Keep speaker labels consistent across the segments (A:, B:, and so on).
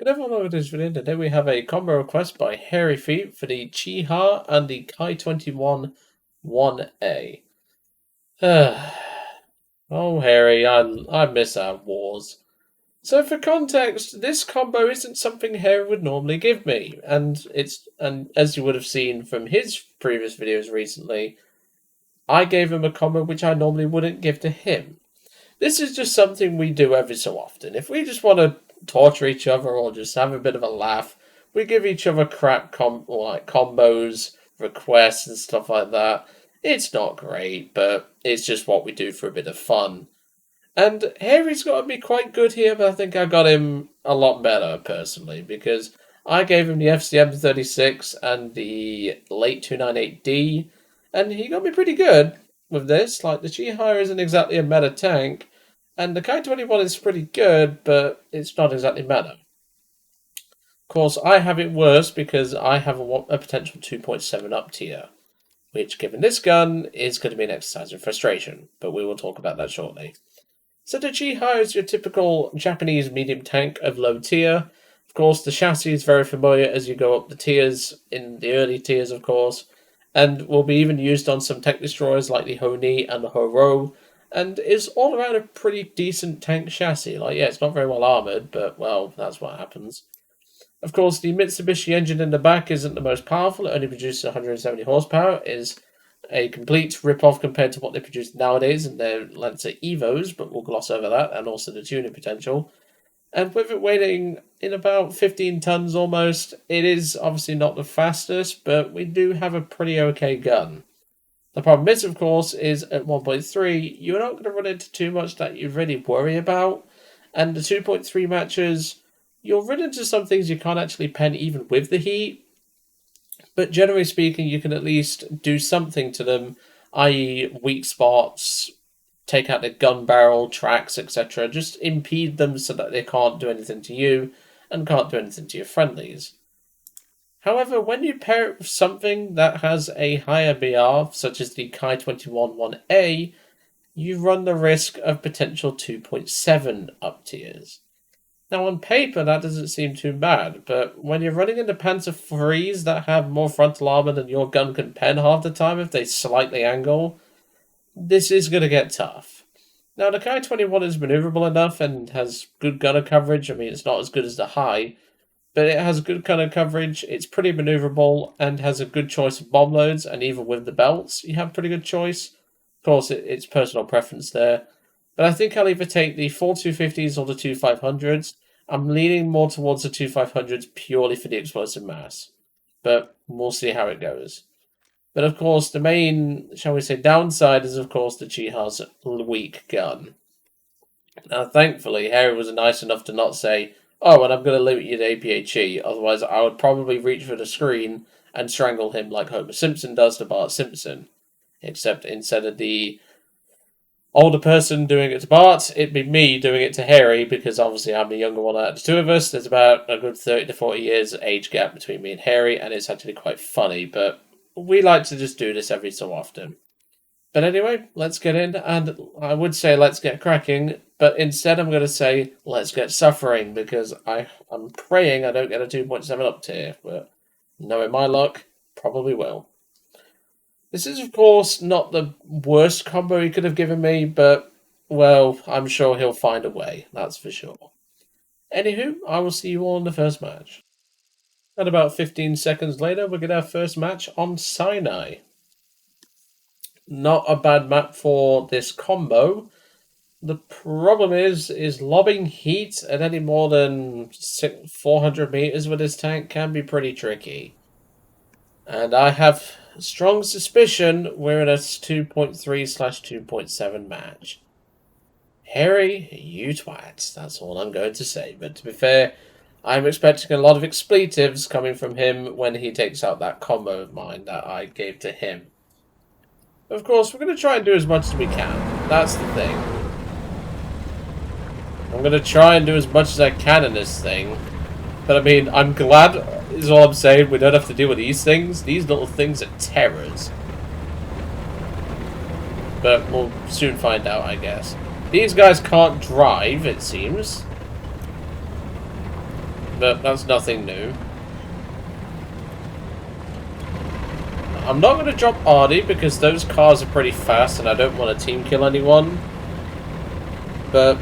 A: Good everyone, welcome to this video. Today we have a combo request by Hairyfeet for the Chi and the Ki-21-1A. Oh, Harry, I miss our wars. So for context, this combo isn't something Harry would normally give me, and as you would have seen from his previous videos recently, I gave him a combo which I normally wouldn't give to him. This is just something we do every so often. If we just want to torture each other or just have a bit of a laugh, we give each other crap combos, requests, and stuff like that. It's not great, but it's just what we do for a bit of fun. And Harry's got to be quite good here, but I think I got him a lot better, personally, because I gave him the FCM36 and the late 298D, and he got me pretty good with this. Like, the Chi isn't exactly a meta tank, and the Ki-21 is pretty good, but it's not exactly meta. Of course, I have it worse because I have a potential 2.7 up tier, which, given this gun, is going to be an exercise in frustration, but we will talk about that shortly. So the Chi is your typical Japanese medium tank of low tier. Of course, the chassis is very familiar as you go up the tiers, in the early tiers, of course, and will be even used on some tank destroyers like the Honi and the Horo, and is all around a pretty decent tank chassis. Like, yeah, it's not very well armoured, but, well, that's what happens. Of course, the Mitsubishi engine in the back isn't the most powerful. It only produces 170 horsepower. It is a complete rip-off compared to what they produce nowadays in their Lancer Evos, but we'll gloss over that, and also the tuning potential. And with it weighing in about 15 tons almost, it is obviously not the fastest, but we do have a pretty okay gun. The problem is, of course, is at 1.3, you're not going to run into too much that you really worry about. And the 2.3 matches, you'll run into some things you can't actually pen even with the heat. But generally speaking, you can at least do something to them, i.e. weak spots, take out the gun barrel, tracks, etc. Just impede them so that they can't do anything to you and can't do anything to your friendlies. However, when you pair it with something that has a higher BR, such as the Ki-21-1A, you run the risk of potential 2.7 up tiers. Now, on paper, that doesn't seem too bad, but when you're running into Panzer IIIs that have more frontal armor than your gun can pen half the time if they slightly angle, this is going to get tough. Now, the Ki-21 is maneuverable enough and has good gunner coverage. I mean, it's not as good as the Hai, but it has good gunner coverage, it's pretty maneuverable, and has a good choice of bomb loads, and even with the belts, you have a pretty good choice. Of course, it's personal preference there. But I think I'll either take the 4 250s or the 2 500s. I'm leaning more towards the 2 500s purely for the explosive mass. But we'll see how it goes. But of course, the main, shall we say, downside is, of course, the Chiha's weak gun. Now, thankfully, Harry was nice enough to not say, "Oh, and I'm going to limit you to APHE, otherwise I would probably reach for the screen and strangle him like Homer Simpson does to Bart Simpson." Except instead of the older person doing it to Bart, it'd be me doing it to Harry, because obviously I'm the younger one out of the two of us. There's about a good 30 to 40 years age gap between me and Harry, and it's actually quite funny, but we like to just do this every so often. But anyway, let's get in, and I would say let's get cracking, but instead I'm going to say let's get suffering, because I'm praying I don't get a 2.7 up tier, but knowing my luck, probably will. This is, of course, not the worst combo he could have given me, but, well, I'm sure he'll find a way, that's for sure. Anywho, I will see you all in the first match. And about 15 seconds later, we get our first match on Sinai. Not a bad map for this combo. The problem is lobbing heat at any more than 400 meters with this tank can be pretty tricky. And I have strong suspicion we're in a 2.3/2.7 match. Harry, you twat. That's all I'm going to say. But to be fair, I'm expecting a lot of expletives coming from him when he takes out that combo of mine that I gave to him. Of course, we're going to try and do as much as we can. That's the thing. I'm going to try and do as much as I can in this thing. But I mean, I'm glad, is all I'm saying, we don't have to deal with these things. These little things are terrors. But we'll soon find out, I guess. These guys can't drive, it seems. but that's nothing new. I'm not going to drop Artie because those cars are pretty fast and I don't want to team kill anyone. But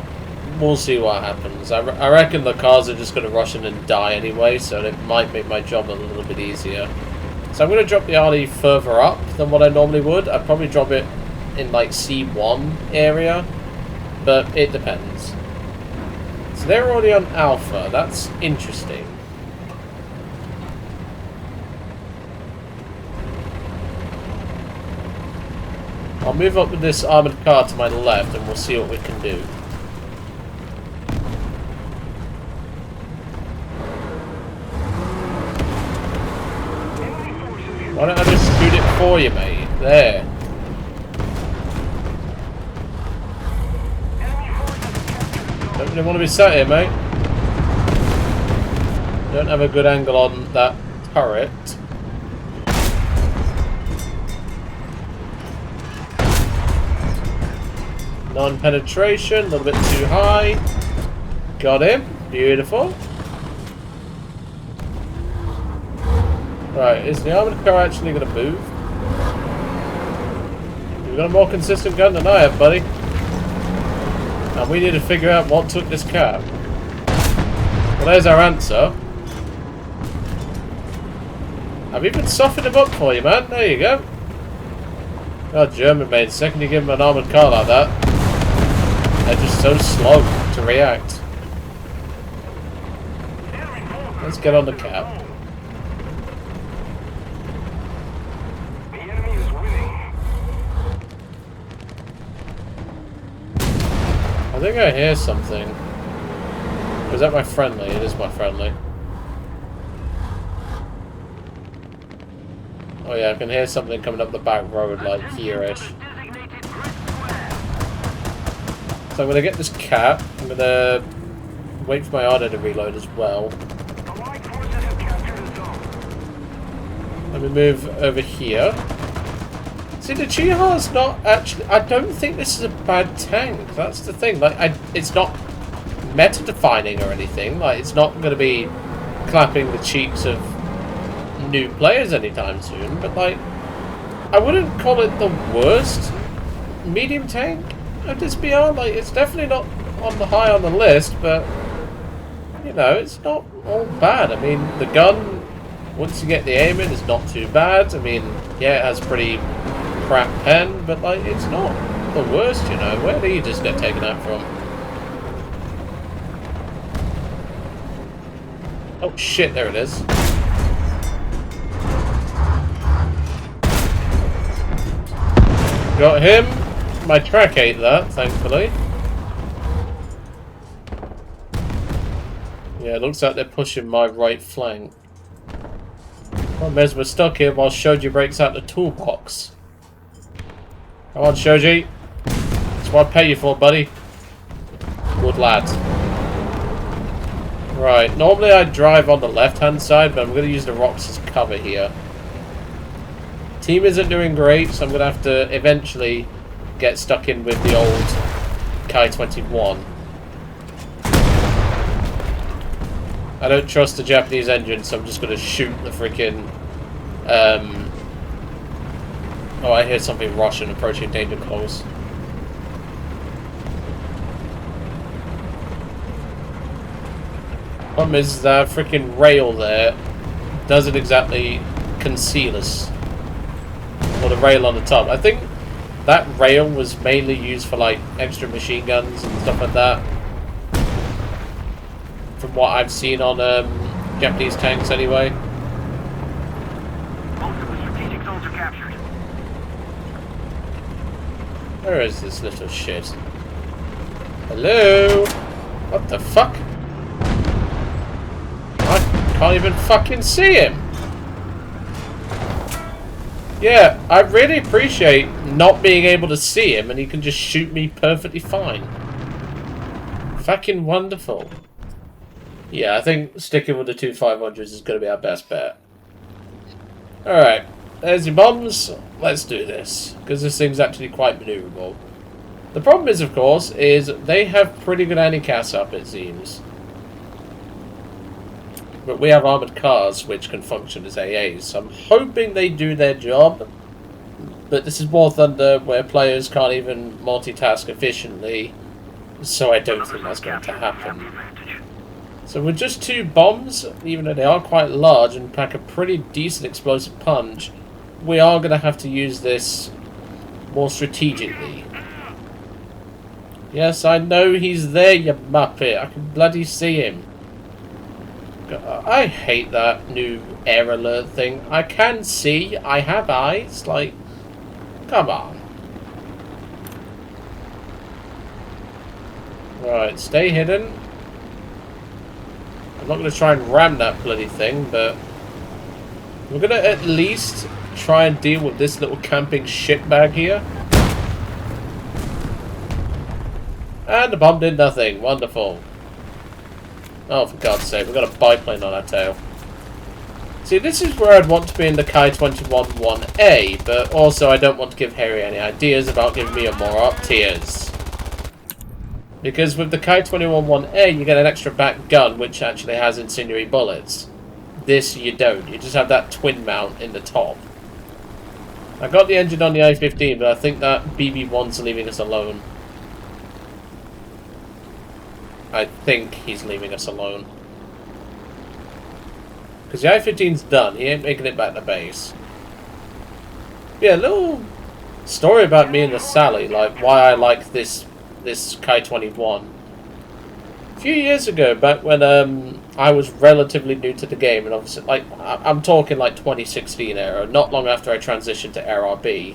A: we'll see what happens. I reckon the cars are just going to rush in and die anyway, so it might make my job a little bit easier. So I'm going to drop the Artie further up than what I normally would. I'd probably drop it in like C1 area, but it depends. So they're already on Alpha. That's interesting. I'll move up with this armoured car to my left and we'll see what we can do. Why don't I just shoot it for you, mate? There. Don't really want to be sat here, mate. Don't have a good angle on that turret. Non-penetration, a little bit too high. Got him. Beautiful. Right, is the armoured car actually going to move? You've got a more consistent gun than I have, buddy. And we need to figure out what took this car. Well, there's our answer. I've even softened him up for you, man. There you go. God, German made. Second you give him an armoured car like that, they're just so slow to react. Let's get on the cap. I think I hear something. Is that my friendly? It is my friendly. Oh yeah, I can hear something coming up the back road, like here-ish. So I'm going to get this cap. I'm going to wait for my auto to reload as well. Let me move over here. See, the Chiha's not actually... I don't think this is a bad tank. That's the thing. Like, it's not meta-defining or anything. Like, it's not going to be clapping the cheeks of new players anytime soon. But, like, I wouldn't call it the worst medium tank of this BR. Like, it's definitely not on the high on the list, but, you know, it's not all bad. I mean, the gun, once you get the aim in, is not too bad. I mean, yeah, it has pretty crap pen, but like it's not the worst, you know. Where do you just get taken out from? Oh shit, there it is. Got him. My track ate that, thankfully. Yeah, it looks like they're pushing my right flank. Well, Mez, we're stuck here while Shoji breaks out the toolbox. Come on, Shoji. That's what I pay you for, buddy. Good lad. Right, normally I drive on the left-hand side, but I'm going to use the rocks as cover here. Team isn't doing great, so I'm going to have to eventually get stuck in with the old Ki-21. I don't trust the Japanese engine, so I'm just going to shoot the freaking... Oh, I hear something Russian approaching danger close. Problem is that freaking rail there doesn't exactly conceal us. Or the rail on the top. I think that rail was mainly used for like extra machine guns and stuff like that. From what I've seen on Japanese tanks anyway. Where is this little shit? Hello? What the fuck? I can't even fucking see him. Yeah, I really appreciate not being able to see him and he can just shoot me perfectly fine. Fucking wonderful. Yeah, I think sticking with the 2.500s is going to be our best bet. Alright, there's your bombs. Let's do this, because this thing's actually quite maneuverable. The problem is, of course, is they have pretty good anti-cast up, it seems. But we have armoured cars which can function as AAs, so I'm hoping they do their job. But this is War Thunder, where players can't even multitask efficiently, so I don't think that's going to happen. So with just 2 bombs, even though they are quite large and pack a pretty decent explosive punch, we are going to have to use this more strategically. Yes, I know he's there, you muppet. I can bloody see him. I hate that new air alert thing. I can see, I have eyes, like, come on. Right, stay hidden. I'm not going to try and ram that bloody thing, but we're going to at least try and deal with this little camping shitbag here. And the bomb did nothing. Wonderful. Oh, for God's sake, we've got a biplane on our tail. See, this is where I'd want to be in the Ki-21-1A, but also I don't want to give Harry any ideas about giving me a more up tiers. Because with the Ki-21-1A, you get an extra back gun, which actually has incendiary bullets. This, you don't. You just have that twin mount in the top. I got the engine on the I-15, but I think that BB-1's leaving us alone. I think he's leaving us alone. Because the I-15's done. He ain't making it back to base. Yeah, a little story about me and the Sally, like why I like this Ki-21. A few years ago, back when I was relatively new to the game, and obviously, like, I'm talking like 2016 era, not long after I transitioned to RRB.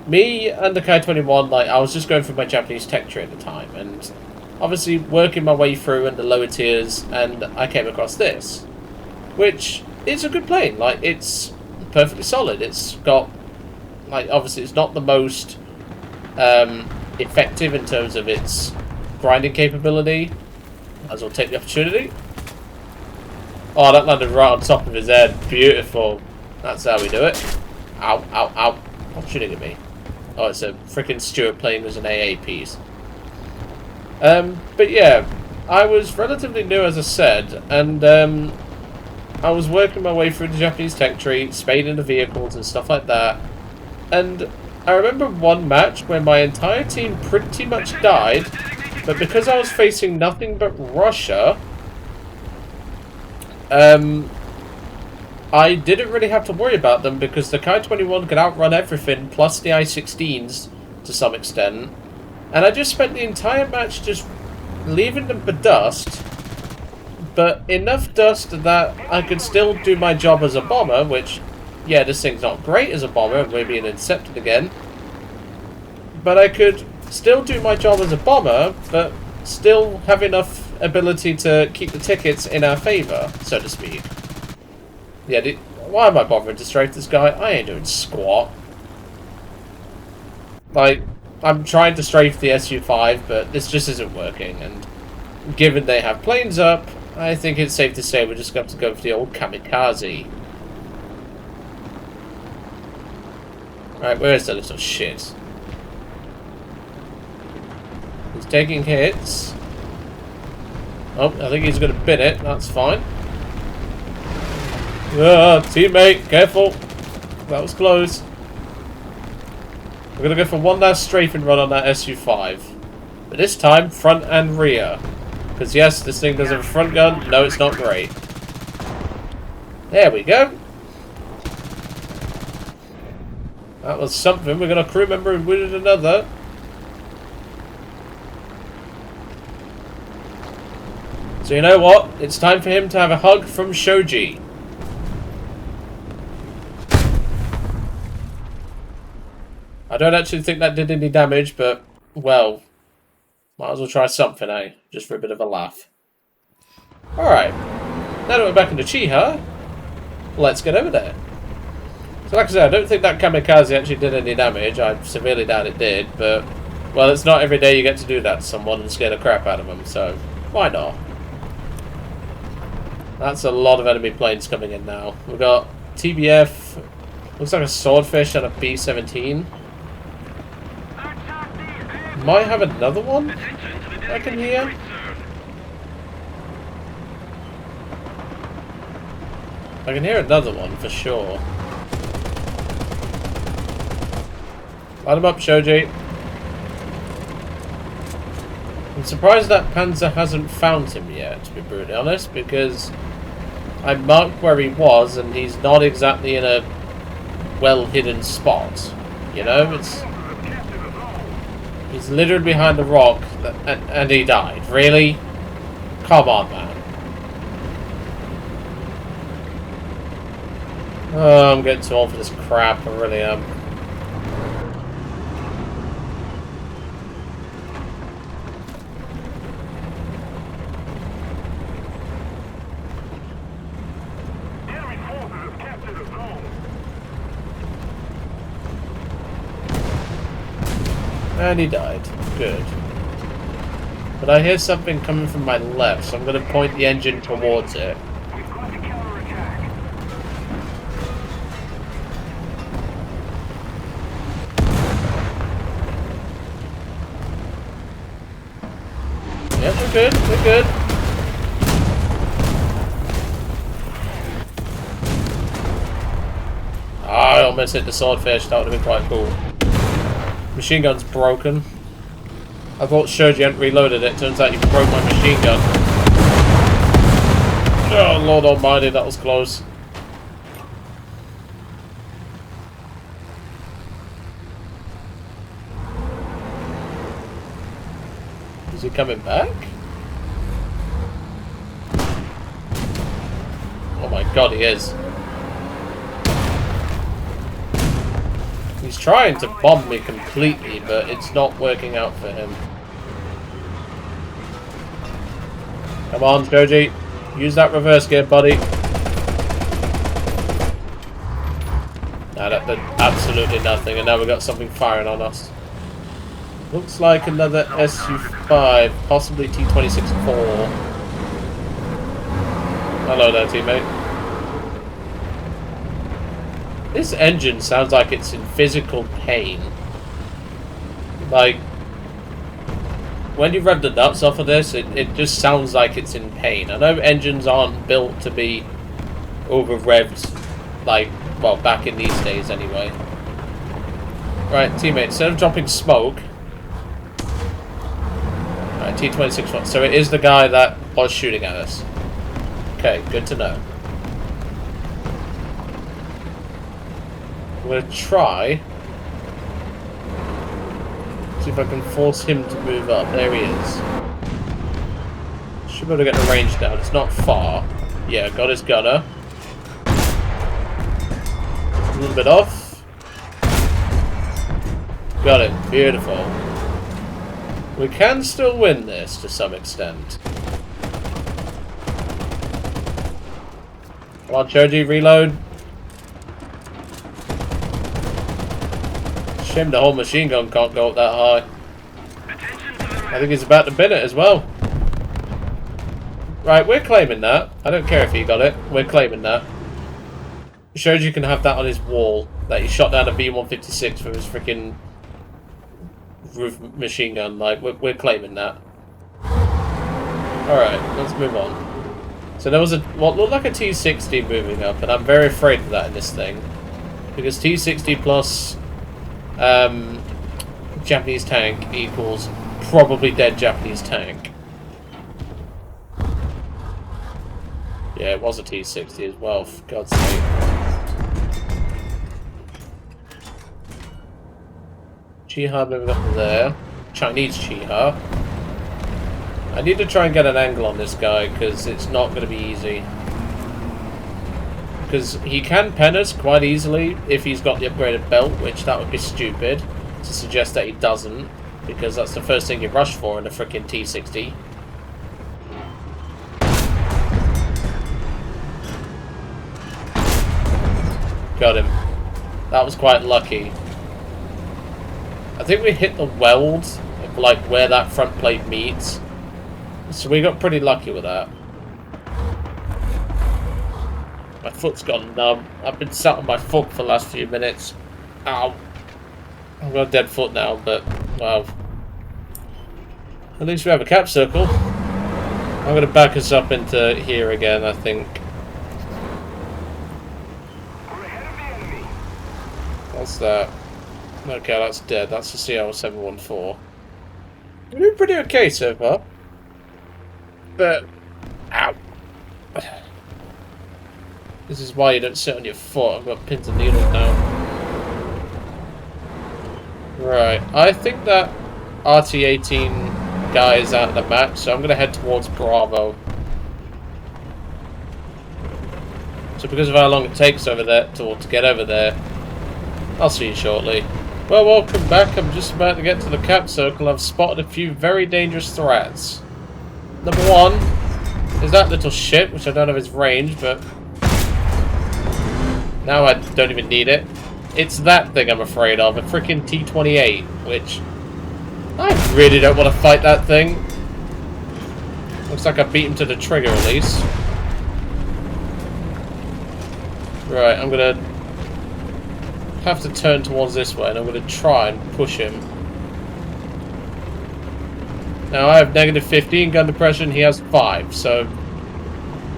A: Me and the Ki-21, like, I was just going through my Japanese tech tree at the time, and obviously working my way through in the lower tiers, and I came across this, which is a good plane. Like, it's perfectly solid. It's got, like, obviously it's not the most effective in terms of its grinding capability, as well take the opportunity. Oh, that landed right on top of his head. Beautiful. That's how we do it. Ow, ow, ow. What's shooting at me? Oh, it's a freaking Stuart plane with an AA piece. But yeah, I was relatively new, as I said, and I was working my way through the Japanese tech tree, spading the vehicles and stuff like that, and I remember one match where my entire team pretty much died, but because I was facing nothing but Russia, I didn't really have to worry about them because the Ki-21 could outrun everything, plus the I-16s to some extent. And I just spent the entire match just leaving them for dust, but enough dust that I could still do my job as a bomber, which, yeah, this thing's not great as a bomber, we're being intercepted again. But I could still do my job as a bomber, but still have enough ability to keep the tickets in our favour, so to speak. Yeah, why am I bothering to strafe this guy? I ain't doing squat. Like, I'm trying to strafe the Su-5, but this just isn't working, and given they have planes up, I think it's safe to say we're just going to have to go for the old kamikaze. Right, where's the little shit? He's taking hits. Oh, I think he's going to bin it, that's fine. Teammate, careful. That was close. We're going to go for one last strafing run on that Su-5. But this time, front and rear. Because yes, this thing does have a front gun. No, it's not great. There we go. That was something. We got a crew member and wounded another. So you know what? It's time for him to have a hug from Shoji. I don't actually think that did any damage, but, well, might as well try something, eh? Just for a bit of a laugh. Alright. Now that we're back into Chiha, let's get over there. So like I said, I don't think that kamikaze actually did any damage. I severely doubt it did, but, well, it's not every day you get to do that to someone and scare the crap out of them, so why not? That's a lot of enemy planes coming in now. We've got TBF, looks like a swordfish and a B-17. Might have another one I can hear. I can hear another one for sure. Light him up, Shoji. I'm surprised that Panzer hasn't found him yet, to be brutally honest, because I marked where he was and he's not exactly in a well-hidden spot. You know, he's literally behind the rock and he died. Really? Come on, man. Oh, I'm getting too old for this crap, I really am. And he died. Good. But I hear something coming from my left, so I'm going to point the engine towards it. Yep, we're good. We're good. Ah, I almost hit the swordfish. That would have been quite cool. Machine gun's broken. I thought Shoji hadn't reloaded it. Turns out you broke my machine gun. Oh, Lord Almighty, that was close. Is he coming back? Oh my god, he is. He's trying to bomb me completely, but it's not working out for him. Come on, Shoji. Use that reverse gear, buddy. Nah, that did absolutely nothing, and now we've got something firing on us. Looks like another Su-5, possibly T-26-4. Hello there, teammate. This engine sounds like it's in physical pain. Like, when you rev the nuts off of this, it just sounds like it's in pain. I know engines aren't built to be over-revved, like, well, back in these days anyway. Right, teammate, instead of dropping smoke... Right, T-26-1. So it is the guy that was shooting at us. Okay, good to know. I'm going to try... see if I can force him to move up. There he is. Should be able to get the range down. It's not far. Yeah, got his gunner. A little bit off. Got it. Beautiful. We can still win this to some extent. Come on, Choji, reload. Shame the whole machine gun can't go up that high. I think he's about to bin it as well. Right, we're claiming that. I don't care if he got it. We're claiming that. It shows you can have that on his wall. That he shot down a B-156 with his freaking roof machine gun. Like, we're claiming that. Alright, let's move on. So there was what looked like a T-60 moving up, and I'm very afraid of that in this thing. Because T-60 plus... Japanese tank equals probably dead Japanese tank. Yeah, it was a T-60 as well, for God's sake. Chiha moving up there. Chinese Chiha. I need to try and get an angle on this guy, because it's not going to be easy. Because he can pen us quite easily if he's got the upgraded belt, which that would be stupid to suggest that he doesn't, because that's the first thing you rush for in a freaking T-60. Got him. That was quite lucky. I think we hit the weld of like where that front plate meets, so we got pretty lucky with that. My foot's gone numb. I've been sat on my foot for the last few minutes. Ow. I've got a dead foot now, but, well. At least we have a cap circle. I'm going to back us up into here again, I think. What's that? Okay, that's dead. That's the CL-714. We're doing pretty okay so far. But, ow. This is why you don't sit on your foot. I've got pins and needles now. Right, I think that RT-18 guy is out of the map, so I'm going to head towards Bravo. So because of how long it takes over there to get over there, I'll see you shortly. Well, welcome back. I'm just about to get to the cap circle. I've spotted a few very dangerous threats. Number one is that little shit, which I don't have its range, but now I don't even need it. It's that thing I'm afraid of, a freaking T-28, which I really don't want to fight that thing. Looks like I beat him to the trigger at least. Right, I'm gonna have to turn towards this way, and I'm gonna try and push him. Now I have negative 15 gun depression, he has 5, so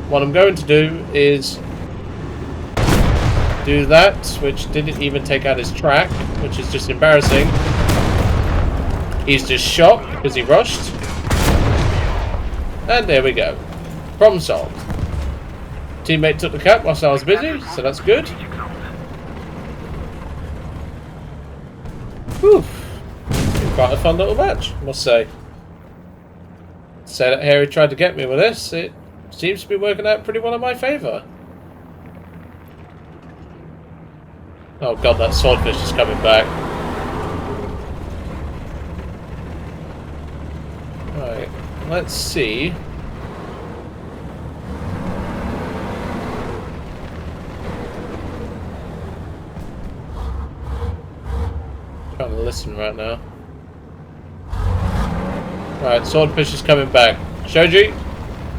A: what I'm going to do is do that, which didn't even take out his track, which is just embarrassing. He's just shot because he rushed. And there we go. Problem solved. Teammate took the cap whilst I was busy, so that's good. Whew. Been quite a fun little match, I must say. Say that Harry tried to get me with this, it seems to be working out pretty well in my favour. Oh god, that swordfish is coming back. Right, let's see. I'm trying to listen right now. Right, swordfish is coming back. Shoji,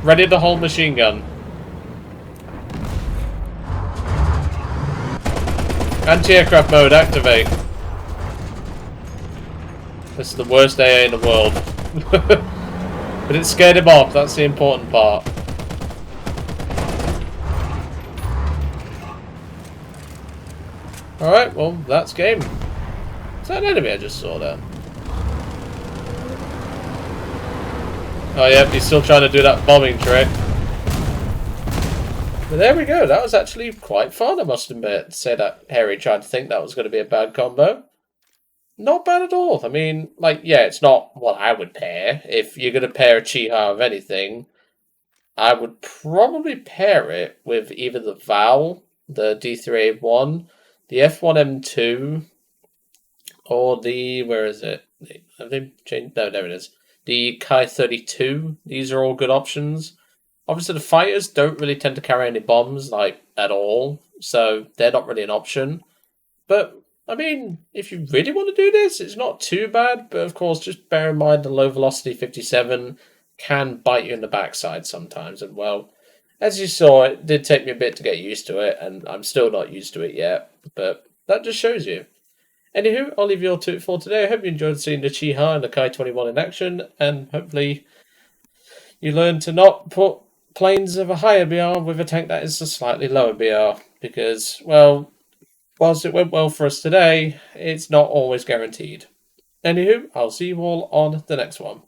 A: ready to hold machine gun. Anti-aircraft mode, activate. This is the worst AA in the world. But it scared him off, that's the important part. Alright, well, that's game. Is that an enemy I just saw there? Oh yeah, he's still trying to do that bombing trick. But there we go, that was actually quite fun, I must admit. Say that Harry tried to think that was going to be a bad combo. Not bad at all. I mean, like, yeah, it's not what I would pair. If you're going to pair a Chi-Ha of anything, I would probably pair it with either the Val, the D3A1, the F1M2, or the, where is it? Have they changed? No, there it is. The Ki-32. These are all good options. Obviously, the fighters don't really tend to carry any bombs, like, at all. So, they're not really an option. But, I mean, if you really want to do this, it's not too bad. But, of course, just bear in mind the low velocity 57 can bite you in the backside sometimes. And, well, as you saw, it did take me a bit to get used to it. And I'm still not used to it yet. But that just shows you. Anywho, I'll leave you all to it for today. I hope you enjoyed seeing the Chi-Ha and the Ki-21 in action, and hopefully you learn to not put planes of a higher BR with a tank that is a slightly lower BR, because, well, whilst it went well for us today, it's not always guaranteed. Anywho, I'll see you all on the next one.